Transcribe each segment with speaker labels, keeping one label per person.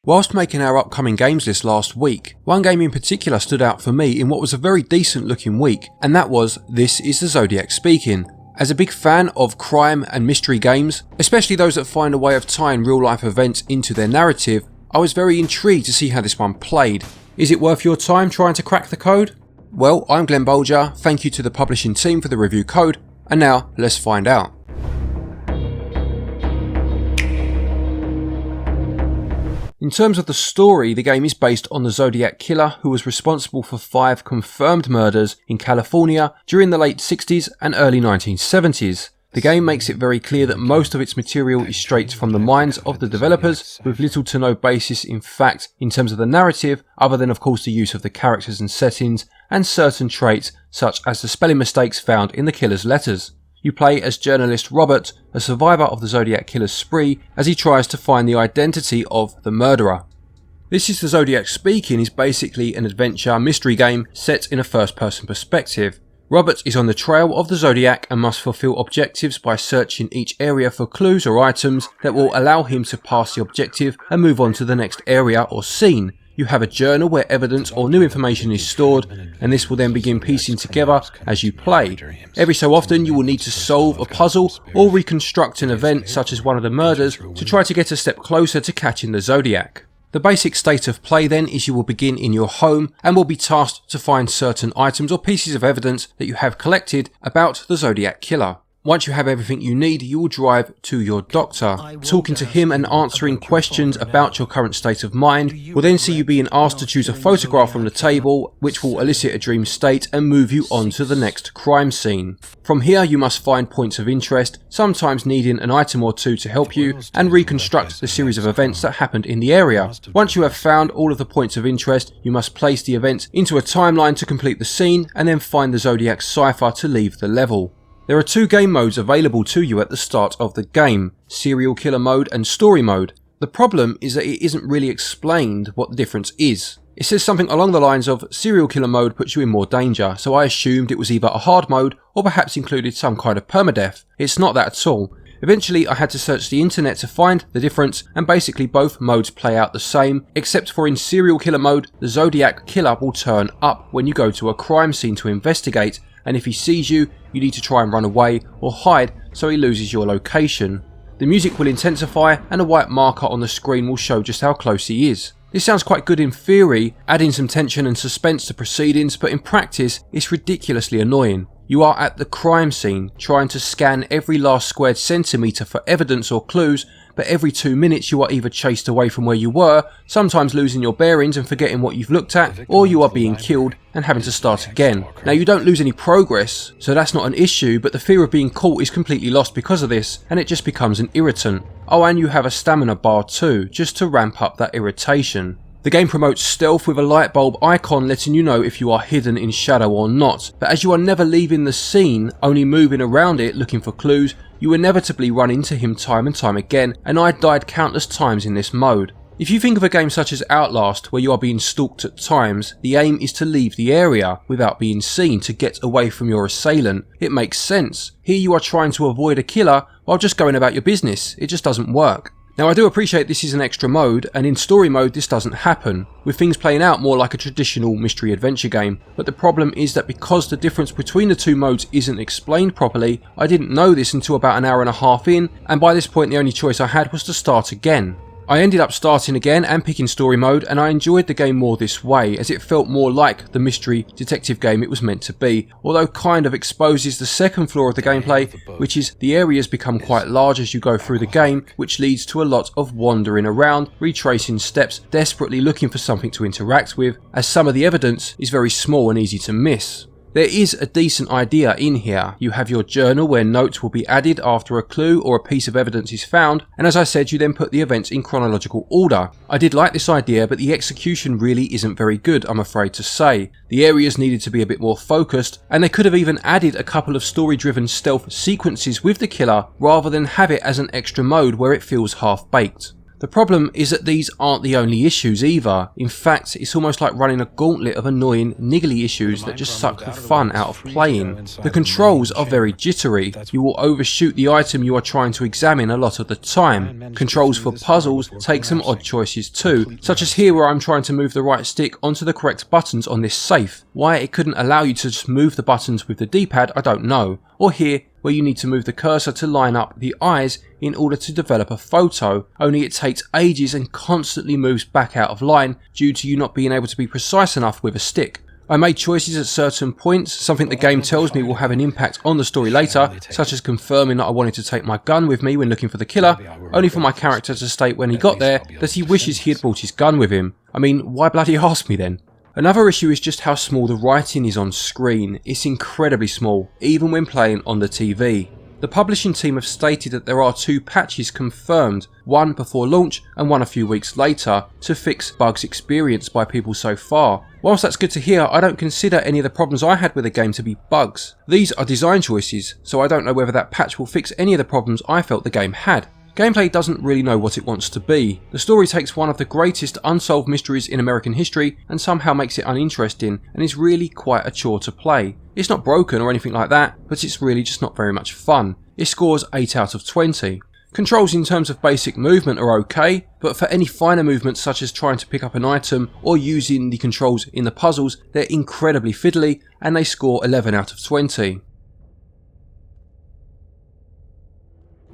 Speaker 1: Whilst making our upcoming games list last week, one game in particular stood out for me in what was a very decent looking week, and that was This is the Zodiac Speaking. As a big fan of crime and mystery games, especially those that find a way of tying real life events into their narrative, I was very intrigued to see how this one played. Is it worth your time trying to crack the code? Well, I'm Glen Bolger, thank you to the publishing team for the review code, and now let's find out. In terms of the story, the game is based on the Zodiac killer who was responsible for 5 confirmed murders in California during the late 60s and early 1970s. The game makes it very clear that most of its material is straight from the minds of the developers, with little to no basis in fact in terms of the narrative, other than of course the use of the characters and settings, and certain traits such as the spelling mistakes found in the killer's letters. You play as journalist Robert, a survivor of the Zodiac killer's spree, as he tries to find the identity of the murderer. This is the Zodiac Speaking is basically an adventure mystery game set in a first-person perspective. Robert is on the trail of the Zodiac and must fulfill objectives by searching each area for clues or items that will allow him to pass the objective and move on to the next area or scene. You have a journal where evidence or new information is stored, and this will then begin piecing together as you play. Every so often you will need to solve a puzzle or reconstruct an event such as one of the murders to try to get a step closer to catching the Zodiac. The basic state of play then is you will begin in your home and will be tasked to find certain items or pieces of evidence that you have collected about the Zodiac killer. Once you have everything you need, you will drive to your doctor. Talking to him and answering questions about your current state of mind will then see you being asked to choose a photograph from the table, which will elicit a dream state and move you on to the next crime scene. From here you must find points of interest, sometimes needing an item or two to help you, and reconstruct the series of events that happened in the area. Once you have found all of the points of interest, you must place the events into a timeline to complete the scene, and then find the Zodiac cipher to leave the level. There are 2 game modes available to you at the start of the game, Serial Killer Mode and Story Mode. The problem is that it isn't really explained what the difference is. It says something along the lines of Serial Killer Mode puts you in more danger, so I assumed it was either a hard mode or perhaps included some kind of permadeath. It's not that at all. Eventually I had to search the internet to find the difference, and basically both modes play out the same, except for in Serial Killer Mode the Zodiac killer will turn up when you go to a crime scene to investigate, and if he sees you, you need to try and run away or hide so he loses your location. The music will intensify and a white marker on the screen will show just how close he is. This sounds quite good in theory, adding some tension and suspense to proceedings, but in practice it's ridiculously annoying. You are at the crime scene, trying to scan every last squared centimetre for evidence or clues, but every 2 minutes you are either chased away from where you were, sometimes losing your bearings and forgetting what you've looked at, or you are being killed and having to start again. Now you don't lose any progress, so that's not an issue, but the fear of being caught is completely lost because of this, and it just becomes an irritant. Oh, and you have a stamina bar too, just to ramp up that irritation. The game promotes stealth with a light bulb icon letting you know if you are hidden in shadow or not, but as you are never leaving the scene, only moving around it looking for clues, you inevitably run into him time and time again, and I died countless times in this mode. If you think of a game such as Outlast, where you are being stalked at times, the aim is to leave the area without being seen to get away from your assailant. It makes sense. Here you are trying to avoid a killer while just going about your business. It just doesn't work. Now I do appreciate this is an extra mode, and in story mode this doesn't happen, with things playing out more like a traditional mystery adventure game, but the problem is that because the difference between the 2 modes isn't explained properly, I didn't know this until about an hour and a half in, and by this point the only choice I had was to start again. I ended up starting again and picking story mode, and I enjoyed the game more this way, as it felt more like the mystery detective game it was meant to be, although kind of exposes the second flaw of the gameplay, which is the areas become quite large as you go through the game, which leads to a lot of wandering around, retracing steps, desperately looking for something to interact with, as some of the evidence is very small and easy to miss. There is a decent idea in here. You have your journal where notes will be added after a clue or a piece of evidence is found, and as I said, you then put the events in chronological order. I did like this idea, but the execution really isn't very good, I'm afraid to say. The areas needed to be a bit more focused, and they could have even added a couple of story-driven stealth sequences with the killer rather than have it as an extra mode where it feels half-baked. The problem is that these aren't the only issues either. In fact, it's almost like running a gauntlet of annoying, niggly issues that just suck the fun out of playing. The controls are very jittery. You will overshoot the item you are trying to examine a lot of the time. Controls for puzzles take some odd choices too, such as here where I'm trying to move the right stick onto the correct buttons on this safe. Why it couldn't allow you to just move the buttons with the D-pad, I don't know. Or here, where you need to move the cursor to line up the eyes in order to develop a photo, only it takes ages and constantly moves back out of line due to you not being able to be precise enough with a stick. I made choices at certain points, something the game tells me will have an impact on the story later, such as confirming that I wanted to take my gun with me when looking for the killer, only for my character to state when he got there that he wishes he had brought his gun with him. I mean, why bloody ask me then? Another issue is just how small the writing is on screen. It's incredibly small, even when playing on the TV. The publishing team have stated that there are 2 patches confirmed, one before launch and one a few weeks later, to fix bugs experienced by people so far. Whilst that's good to hear, I don't consider any of the problems I had with the game to be bugs. These are design choices, so I don't know whether that patch will fix any of the problems I felt the game had. Gameplay doesn't really know what it wants to be. The story takes one of the greatest unsolved mysteries in American history and somehow makes it uninteresting and is really quite a chore to play. It's not broken or anything like that, but it's really just not very much fun. It scores 8 out of 20. Controls in terms of basic movement are okay, but for any finer movements such as trying to pick up an item or using the controls in the puzzles, they're incredibly fiddly and they score 11 out of 20.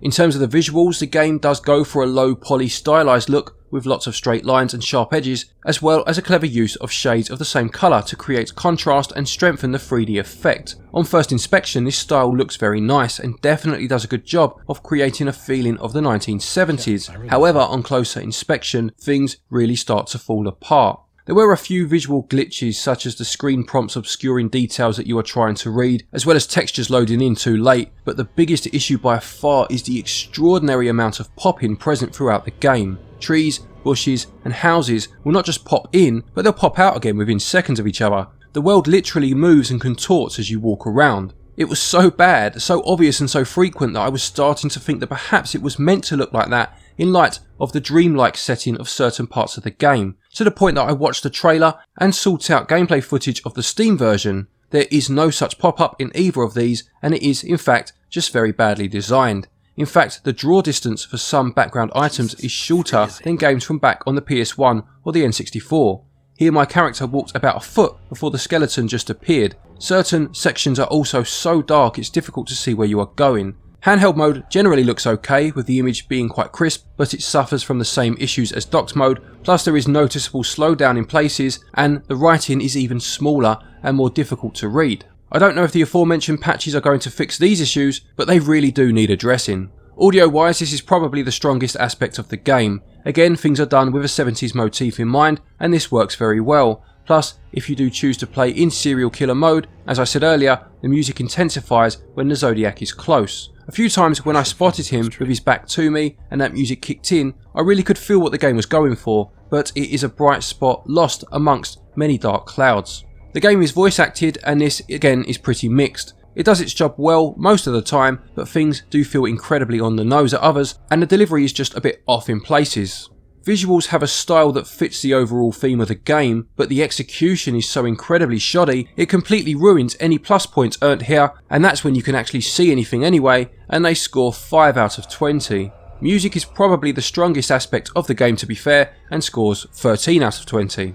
Speaker 1: In terms of the visuals, the game does go for a low poly stylized look with lots of straight lines and sharp edges, as well as a clever use of shades of the same colour to create contrast and strengthen the 3D effect. On first inspection, this style looks very nice and definitely does a good job of creating a feeling of the 1970s. However, on closer inspection, things really start to fall apart. There were a few visual glitches such as the screen prompts obscuring details that you are trying to read, as well as textures loading in too late, but the biggest issue by far is the extraordinary amount of popping present throughout the game. Trees, bushes and houses will not just pop in, but they'll pop out again within seconds of each other. The world literally moves and contorts as you walk around. It was so bad, so obvious and so frequent that I was starting to think that perhaps it was meant to look like that in light of the dreamlike setting of certain parts of the game, to the point that I watched the trailer and sought out gameplay footage of the Steam version. There is no such pop-up in either of these, and it is in fact just very badly designed. In fact, the draw distance for some background items is shorter than games from back on the PS1 or the N64. Here my character walked about a foot before the skeleton just appeared. Certain sections are also so dark it's difficult to see where you are going. Handheld mode generally looks okay, with the image being quite crisp, but it suffers from the same issues as docked mode, plus there is noticeable slowdown in places, and the writing is even smaller and more difficult to read. I don't know if the aforementioned patches are going to fix these issues, but they really do need addressing. Audio wise, this is probably the strongest aspect of the game. Again, things are done with a 70s motif in mind, and this works very well. Plus, if you do choose to play in serial killer mode, as I said earlier, the music intensifies when the Zodiac is close. A few times when I spotted him with his back to me and that music kicked in, I really could feel what the game was going for, but it is a bright spot lost amongst many dark clouds. The game is voice acted, and this again is pretty mixed. It does its job well most of the time, but things do feel incredibly on the nose at others, and the delivery is just a bit off in places. Visuals have a style that fits the overall theme of the game, but the execution is so incredibly shoddy, it completely ruins any plus points earned here, and that's when you can actually see anything anyway, and they score 5 out of 20. Music is probably the strongest aspect of the game to be fair, and scores 13 out of 20.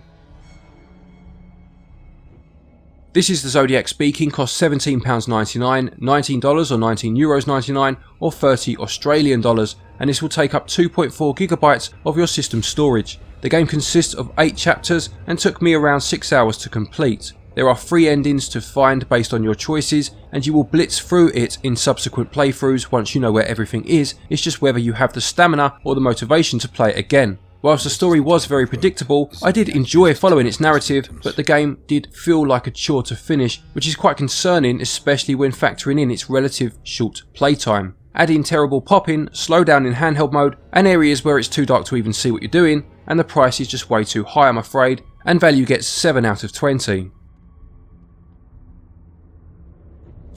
Speaker 1: This is the Zodiac Speaking, costs £17.99, $19 or €19.99 or $30 Australian dollars, and this will take up 2.4 gigabytes of your system storage. The game consists of 8 chapters and took me around 6 hours to complete. There are 3 endings to find based on your choices, and you will blitz through it in subsequent playthroughs once you know where everything is. It's just whether you have the stamina or the motivation to play it again. Whilst the story was very predictable, I did enjoy following its narrative, but the game did feel like a chore to finish, which is quite concerning, especially when factoring in its relative short playtime. Add in terrible popping, slowdown in handheld mode, and areas where it's too dark to even see what you're doing, and the price is just way too high, I'm afraid, and value gets 7 out of 20.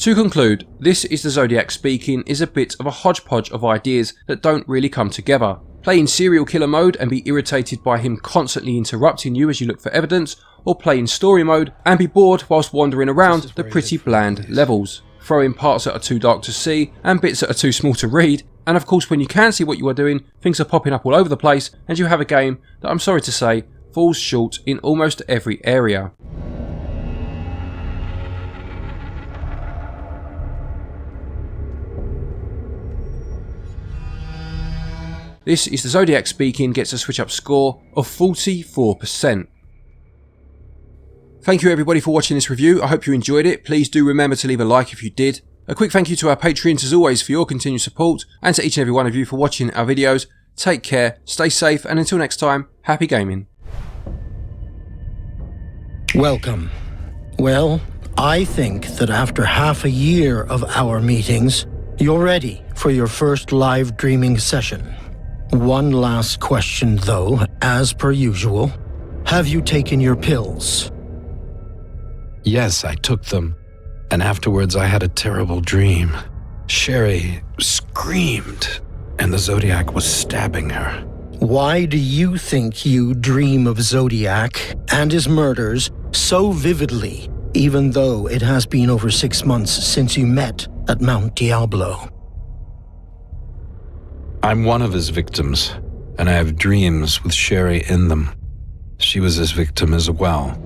Speaker 1: To conclude, This is the Zodiac Speaking is a bit of a hodgepodge of ideas that don't really come together. Play in serial killer mode and be irritated by him constantly interrupting you as you look for evidence, or play in story mode and be bored whilst wandering around the pretty bland levels. Throw in parts that are too dark to see and bits that are too small to read, and of course when you can see what you are doing, things are popping up all over the place and you have a game that, I'm sorry to say, falls short in almost every area. This is the Zodiac Speaking gets a SwitchUp score of 44%. Thank you everybody for watching this review. I hope you enjoyed it. Please do remember to leave a like if you did. A quick thank you to our Patreons as always for your continued support, and to each and every one of you for watching our videos. Take care, stay safe, and until next time, happy gaming.
Speaker 2: Welcome. Well, I think that after half a year of our meetings, you're ready for your first live dreaming session. One last question though, as per usual. Have you taken your pills?
Speaker 3: Yes, I took them, and afterwards I had a terrible dream. Sherry screamed, and the Zodiac was stabbing her.
Speaker 2: Why do you think you dream of Zodiac and his murders so vividly, even though it has been over 6 months since you met at Mount Diablo?
Speaker 3: I'm one of his victims, and I have dreams with Sherry in them. She was his victim as well.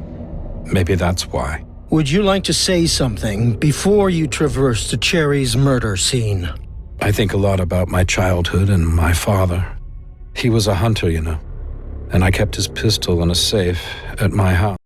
Speaker 3: Maybe that's why.
Speaker 2: Would you like to say something before you traverse to Cherry's murder scene?
Speaker 3: I think a lot about my childhood and my father. He was a hunter, you know, and I kept his pistol in a safe at my house.